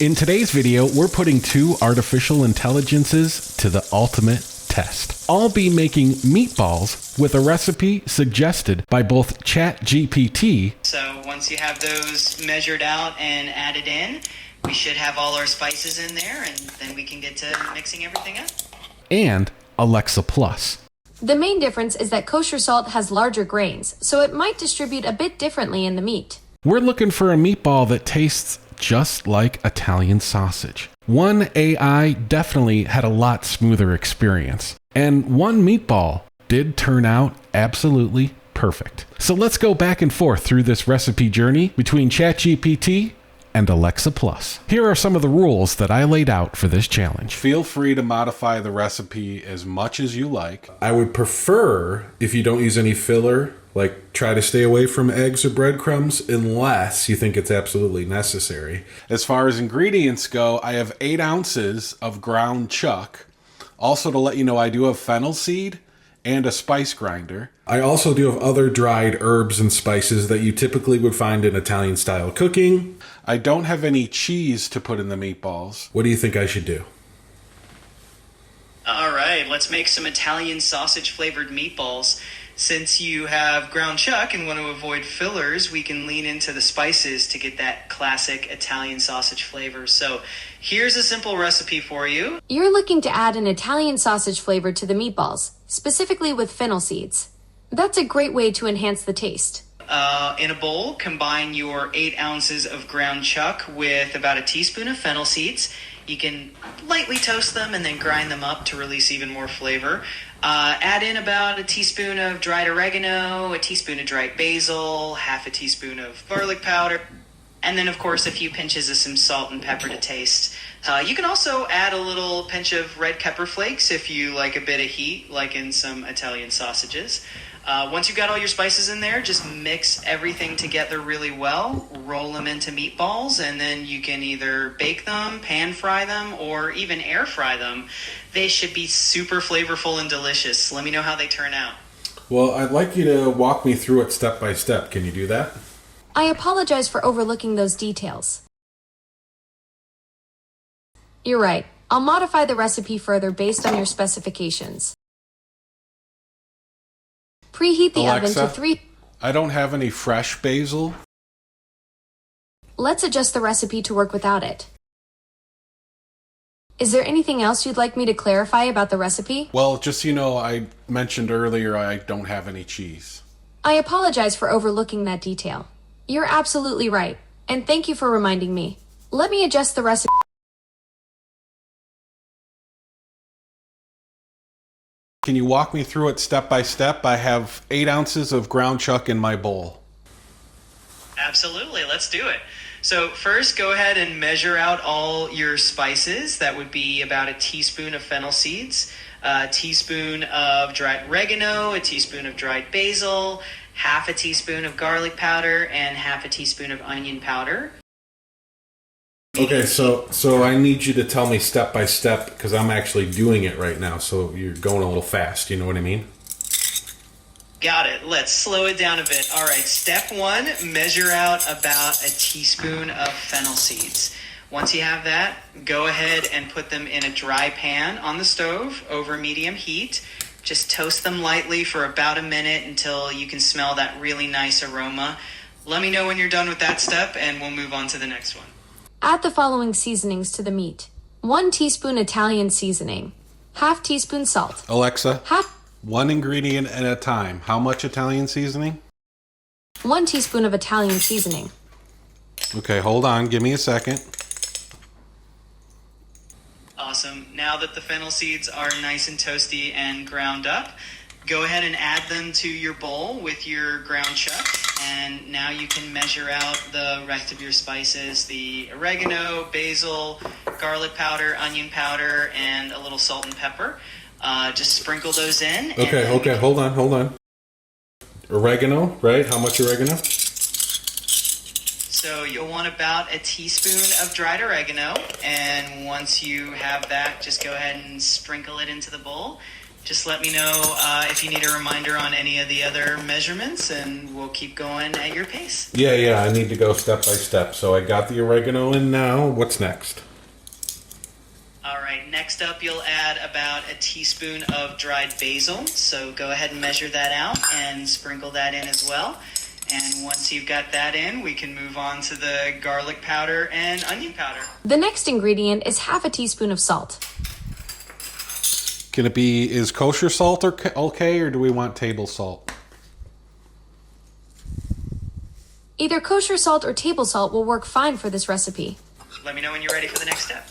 In today's video, we're putting two artificial intelligences to the ultimate test. I'll be making meatballs with a recipe suggested by both ChatGPT. So once you have those measured out and added in, we should have all our spices in there, and then we can get to mixing everything up. And Alexa Plus. The main difference is that kosher salt has larger grains, so it might distribute a bit differently in the meat. We're looking for a meatball that tastes just like Italian sausage. One AI definitely had a lot smoother experience, and one meatball did turn out absolutely perfect. So let's go back and forth through this recipe journey between ChatGPT and Alexa Plus. Here are some of the rules that I laid out for this challenge. Feel free to modify the recipe as much as you like. I would prefer, if you don't use any filler, like try to stay away from eggs or breadcrumbs unless you think it's absolutely necessary. As far as ingredients go, I have 8 ounces of ground chuck. Also, to let you know, I do have fennel seed and a spice grinder. I also do have other dried herbs and spices that you typically would find in Italian style cooking. I don't have any cheese to put in the meatballs. What do you think I should do? All right, let's make some Italian sausage flavored meatballs. Since you have ground chuck and want to avoid fillers, we can lean into the spices to get that classic Italian sausage flavor. So here's a simple recipe for you. You're looking to add an Italian sausage flavor to the meatballs, specifically with fennel seeds. That's a great way to enhance the taste. In a bowl, combine your 8 ounces of ground chuck with about a teaspoon of fennel seeds. You can lightly toast them and then grind them up to release even more flavor. Add in about a teaspoon of dried oregano, a teaspoon of dried basil, half a teaspoon of garlic powder, and then, of course, a few pinches of some salt and pepper to taste. You can also add a little pinch of red pepper flakes if you like a bit of heat, like in some Italian sausages. Once you've got all your spices in there, just mix everything together really well, roll them into meatballs, and then you can either bake them, pan fry them, or even air fry them. They should be super flavorful and delicious. Let me know how they turn out. Well, I'd like you to walk me through it step by step. Can you do that? I apologize for overlooking those details. You're right. I'll modify the recipe further based on your specifications. Preheat the oven to 3... I don't have any fresh basil. Let's adjust the recipe to work without it. Is there anything else you'd like me to clarify about the recipe? Well, just so you know, I mentioned earlier I don't have any cheese. I apologize for overlooking that detail. You're absolutely right, and thank you for reminding me. Let me adjust the recipe. Can you walk me through it step by step? I have 8 ounces of ground chuck in my bowl. Absolutely, let's do it. So first, go ahead and measure out all your spices. That would be about a teaspoon of fennel seeds, a teaspoon of dried oregano, a teaspoon of dried basil, half a teaspoon of garlic powder, and half a teaspoon of onion powder. Okay, so I need you to tell me step by step because I'm actually doing it right now, so you're going a little fast, you know what I mean? Got it. Let's slow it down a bit. All right, step 1, measure out about a teaspoon of fennel seeds. Once you have that, go ahead and put them in a dry pan on the stove over medium heat. Just toast them lightly for about a minute until you can smell that really nice aroma. Let me know when you're done with that step and we'll move on to the next one. Add the following seasonings to the meat. 1 teaspoon Italian seasoning, half teaspoon salt. Alexa, one ingredient at a time. How much Italian seasoning? 1 teaspoon of Italian seasoning. Okay, hold on. Give me a second. Awesome. Now that the fennel seeds are nice and toasty and ground up, go ahead and add them to your bowl with your ground chuck. And now you can measure out the rest of your spices, the oregano, basil, garlic powder, onion powder, and a little salt and pepper. Just sprinkle those in. Okay, hold on. Oregano, right? How much oregano? So you'll want about a teaspoon of dried oregano. And once you have that, just go ahead and sprinkle it into the bowl. Just let me know if you need a reminder on any of the other measurements, and we'll keep going at your pace. Yeah, I need to go step by step. So I got the oregano in now. What's next? All right, next up you'll add about a teaspoon of dried basil. So go ahead and measure that out and sprinkle that in as well. And once you've got that in, we can move on to the garlic powder and onion powder. The next ingredient is half a teaspoon of salt. Is kosher salt okay, or do we want table salt? Either kosher salt or table salt will work fine for this recipe. Let me know when you're ready for the next step.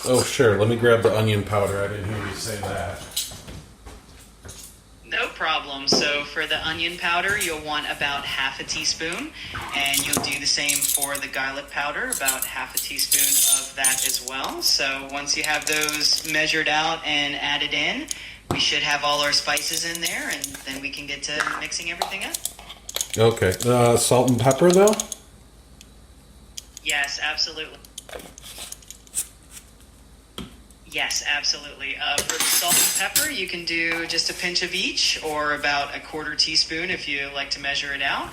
Oh, sure. Let me grab the onion powder. I didn't hear you say that. No problem. So for the onion powder, you'll want about half a teaspoon, and you'll do the same for the garlic powder, about half a teaspoon of that as well. So once you have those measured out and added in, we should have all our spices in there, and then we can get to mixing everything up. Okay. Salt and pepper, though? Yes, absolutely. Yes, absolutely. For the salt and pepper, you can do just a pinch of each, or about a quarter teaspoon if you like to measure it out.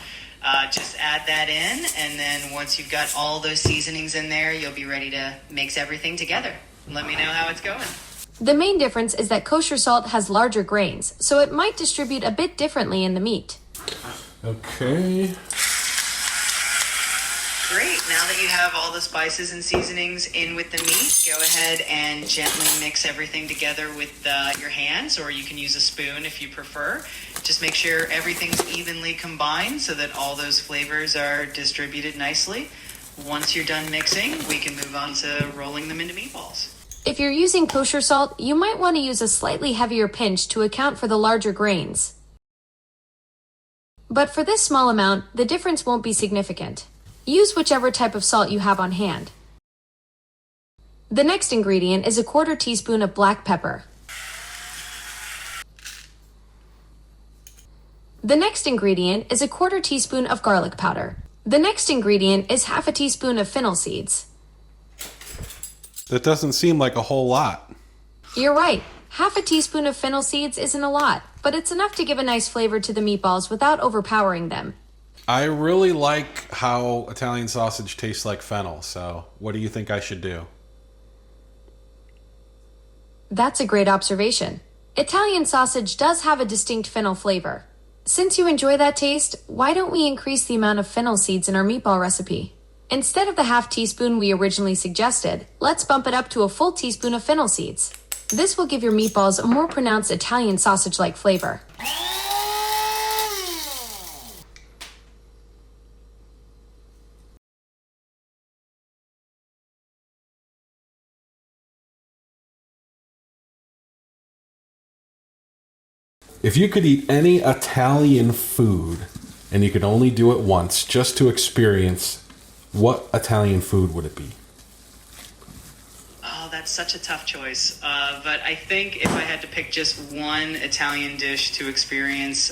Just add that in, and then once you've got all those seasonings in there, you'll be ready to mix everything together. Let me know how it's going. The main difference is that kosher salt has larger grains, so it might distribute a bit differently in the meat. Okay. Great. Now that you have all the spices and seasonings in with the meat, go ahead and gently mix everything together with your hands, or you can use a spoon if you prefer. Just make sure everything's evenly combined so that all those flavors are distributed nicely. Once you're done mixing, we can move on to rolling them into meatballs. If you're using kosher salt, you might want to use a slightly heavier pinch to account for the larger grains. But for this small amount, the difference won't be significant. Use whichever type of salt you have on hand. The next ingredient is a quarter teaspoon of black pepper. The next ingredient is a quarter teaspoon of garlic powder. The next ingredient is half a teaspoon of fennel seeds. That doesn't seem like a whole lot. You're right. Half a teaspoon of fennel seeds isn't a lot, but it's enough to give a nice flavor to the meatballs without overpowering them. I really like how Italian sausage tastes like fennel, so what do you think I should do? That's a great observation. Italian sausage does have a distinct fennel flavor. Since you enjoy that taste, why don't we increase the amount of fennel seeds in our meatball recipe? Instead of the half teaspoon we originally suggested, let's bump it up to a full teaspoon of fennel seeds. This will give your meatballs a more pronounced Italian sausage-like flavor. If you could eat any Italian food, and you could only do it once, just to experience, what Italian food would it be? Oh, that's such a tough choice. But I think if I had to pick just one Italian dish to experience,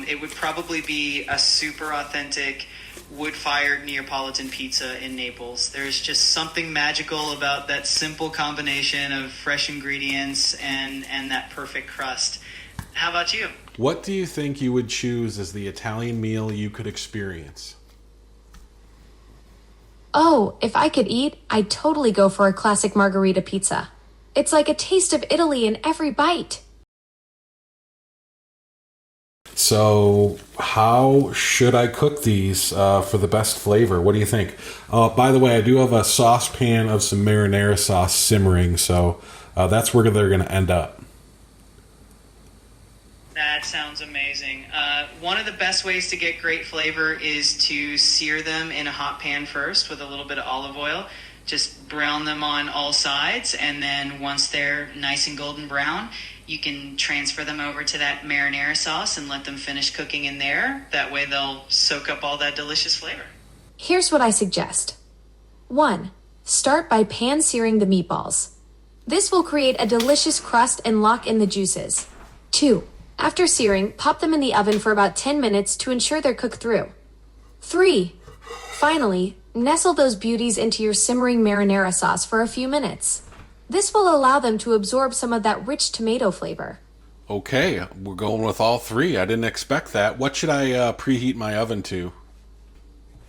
it would probably be a super authentic wood-fired Neapolitan pizza in Naples. There's just something magical about that simple combination of fresh ingredients and that perfect crust. How about you? What do you think you would choose as the Italian meal you could experience? Oh, if I could eat, I'd totally go for a classic margherita pizza. It's like a taste of Italy in every bite. So, how should I cook these for the best flavor? What do you think? By the way, I do have a saucepan of some marinara sauce simmering, so that's where they're going to end up. That sounds amazing. One of the best ways to get great flavor is to sear them in a hot pan first with a little bit of olive oil. Just brown them on all sides, and then once they're nice and golden brown, you can transfer them over to that marinara sauce and let them finish cooking in there. That way they'll soak up all that delicious flavor. Here's what I suggest. 1. Start by pan-searing the meatballs. This will create a delicious crust and lock in the juices. 2. After searing, pop them in the oven for about 10 minutes to ensure they're cooked through. 3. Finally, nestle those beauties into your simmering marinara sauce for a few minutes. This will allow them to absorb some of that rich tomato flavor. Okay, we're going with all three. I didn't expect that. What should I preheat my oven to?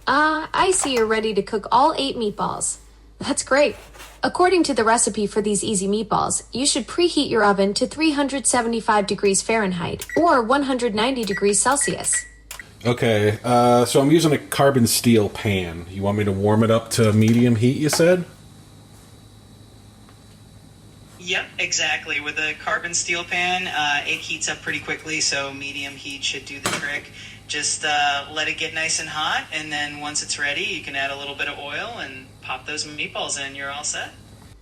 I see you're ready to cook all 8 meatballs. That's great. According to the recipe for these easy meatballs, you should preheat your oven to 375 degrees Fahrenheit or 190 degrees Celsius. Okay, so I'm using a carbon steel pan. You want me to warm it up to medium heat, you said? Yep, exactly. With a carbon steel pan, it heats up pretty quickly, so medium heat should do the trick. Just let it get nice and hot, and then once it's ready, you can add a little bit of oil and pop those meatballs in. You're all set.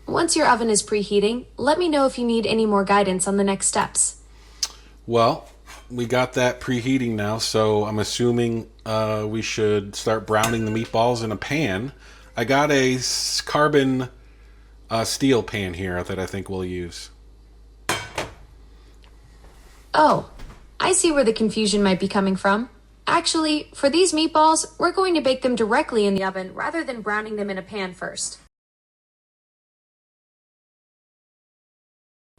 Once your oven is preheating, let me know if you need any more guidance on the next steps. Well, we got that preheating now, so I'm assuming we should start browning the meatballs in a pan. I got a carbon steel pan here that I think we'll use. Oh, I see where the confusion might be coming from. Actually, for these meatballs, we're going to bake them directly in the oven rather than browning them in a pan first.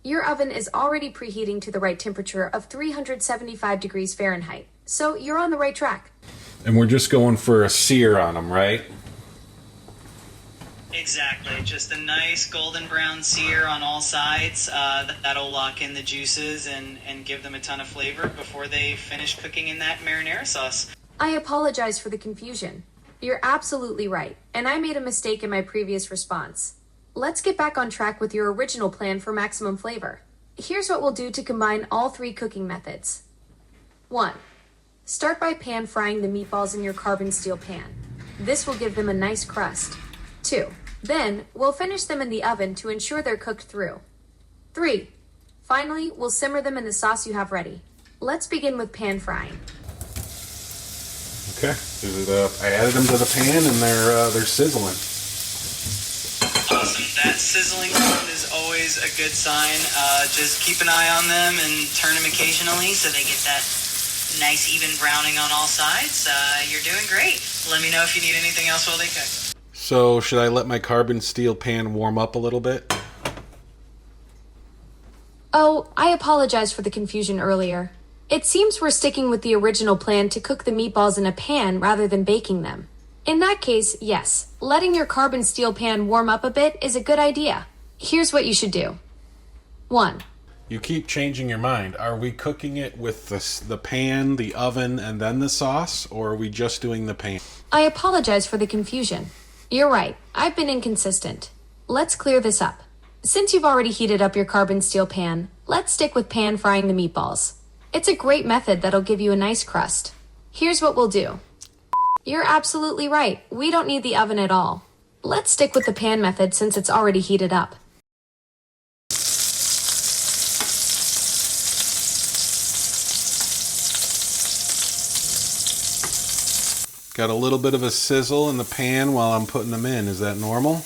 Your oven is already preheating to the right temperature of 375 degrees Fahrenheit, so you're on the right track. And we're just going for a sear on them, right? Exactly. Just a nice golden brown sear on all sides. That'll lock in the juices and give them a ton of flavor before they finish cooking in that marinara sauce. I apologize for the confusion. You're absolutely right, and I made a mistake in my previous response. Let's get back on track with your original plan for maximum flavor. Here's what we'll do to combine all 3 cooking methods. 1. Start by pan frying the meatballs in your carbon steel pan. This will give them a nice crust. 2. Then, we'll finish them in the oven to ensure they're cooked through. 3. Finally, we'll simmer them in the sauce you have ready. Let's begin with pan frying. Okay, I added them to the pan and they're sizzling. Awesome. That sizzling sound is always a good sign. Just keep an eye on them and turn them occasionally so they get that nice even browning on all sides. You're doing great. Let me know if you need anything else while they cook. So, should I let my carbon steel pan warm up a little bit? Oh, I apologize for the confusion earlier. It seems we're sticking with the original plan to cook the meatballs in a pan rather than baking them. In that case, yes, letting your carbon steel pan warm up a bit is a good idea. Here's what you should do. 1. You keep changing your mind. Are we cooking it with the pan, the oven, and then the sauce, or are we just doing the pan? I apologize for the confusion. You're right, I've been inconsistent. Let's clear this up. Since you've already heated up your carbon steel pan, let's stick with pan frying the meatballs. It's a great method that'll give you a nice crust. Here's what we'll do. You're absolutely right, we don't need the oven at all. Let's stick with the pan method since it's already heated up. Got a little bit of a sizzle in the pan while I'm putting them in. Is that normal?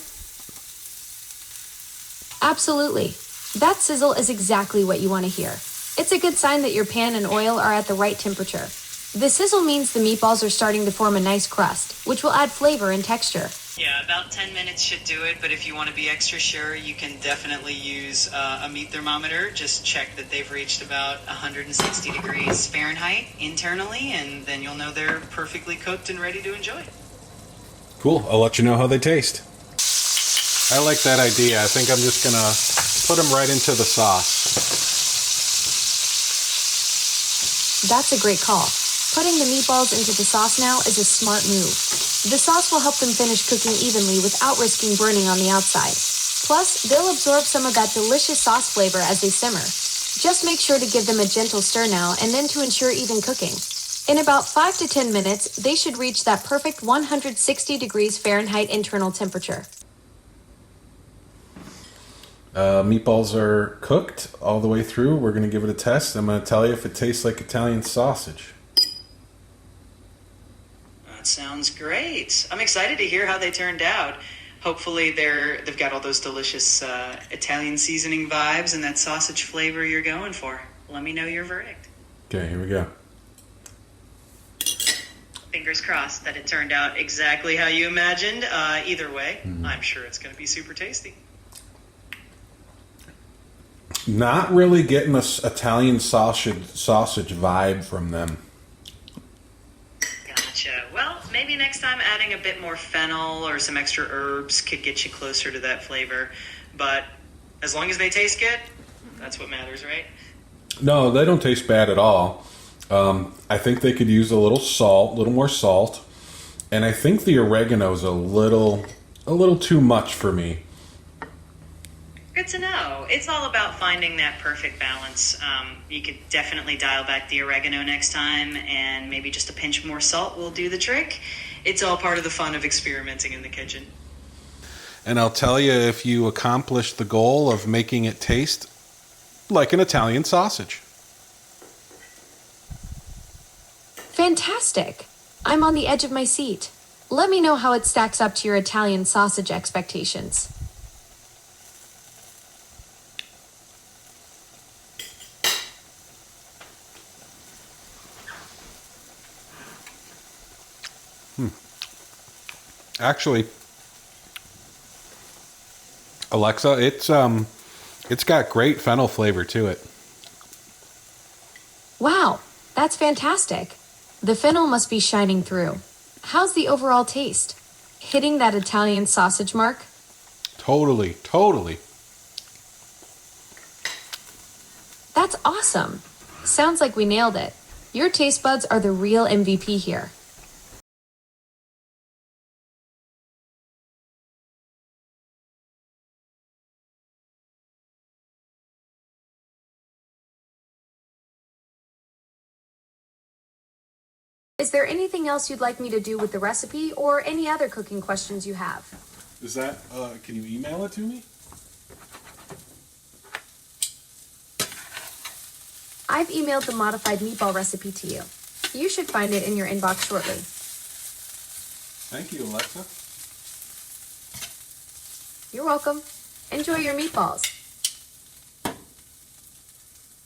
Absolutely. That sizzle is exactly what you want to hear. It's a good sign that your pan and oil are at the right temperature. The sizzle means the meatballs are starting to form a nice crust, which will add flavor and texture. Yeah, about 10 minutes should do it, but if you want to be extra sure, you can definitely use a meat thermometer. Just check that they've reached about 160 degrees Fahrenheit internally, and then you'll know they're perfectly cooked and ready to enjoy. Cool. I'll let you know how they taste. I like that idea. I think I'm just going to put them right into the sauce. That's a great call. Putting the meatballs into the sauce now is a smart move. The sauce will help them finish cooking evenly without risking burning on the outside. Plus, they'll absorb some of that delicious sauce flavor as they simmer. Just make sure to give them a gentle stir now and then to ensure even cooking. In about 5 to 10 minutes, they should reach that perfect 160 degrees Fahrenheit internal temperature. Meatballs are cooked all the way through. We're going to give it a test. I'm going to tell you if it tastes like Italian sausage. That sounds great. I'm excited to hear how they turned out. Hopefully they've got all those delicious Italian seasoning vibes and that sausage flavor you're going for. Let me know your verdict. Okay, here we go. Fingers crossed that it turned out exactly how you imagined. Either way, I'm sure it's going to be super tasty. Not really getting this Italian sausage vibe from them. Gotcha. Well, maybe next time adding a bit more fennel or some extra herbs could get you closer to that flavor. But as long as they taste good, that's what matters, right? No, they don't taste bad at all. I think they could use a little salt, a little more salt, and I think the oregano's a little too much for me. Good to know. It's all about finding that perfect balance. You could definitely dial back the oregano next time, and maybe just a pinch more salt will do the trick. It's all part of the fun of experimenting in the kitchen. And I'll tell you, if you accomplish the goal of making it taste like an Italian sausage. Fantastic! I'm on the edge of my seat. Let me know how it stacks up to your Italian sausage expectations. Actually, Alexa, it's got great fennel flavor to it. Wow, that's fantastic. The fennel must be shining through. How's the overall taste? Hitting that Italian sausage mark? Totally. That's awesome. Sounds like we nailed it. Your taste buds are the real MVP here. Is there anything else you'd like me to do with the recipe or any other cooking questions you have? Is that, can you email it to me? I've emailed the modified meatball recipe to you. You should find it in your inbox shortly. Thank you, Alexa. You're welcome. Enjoy your meatballs.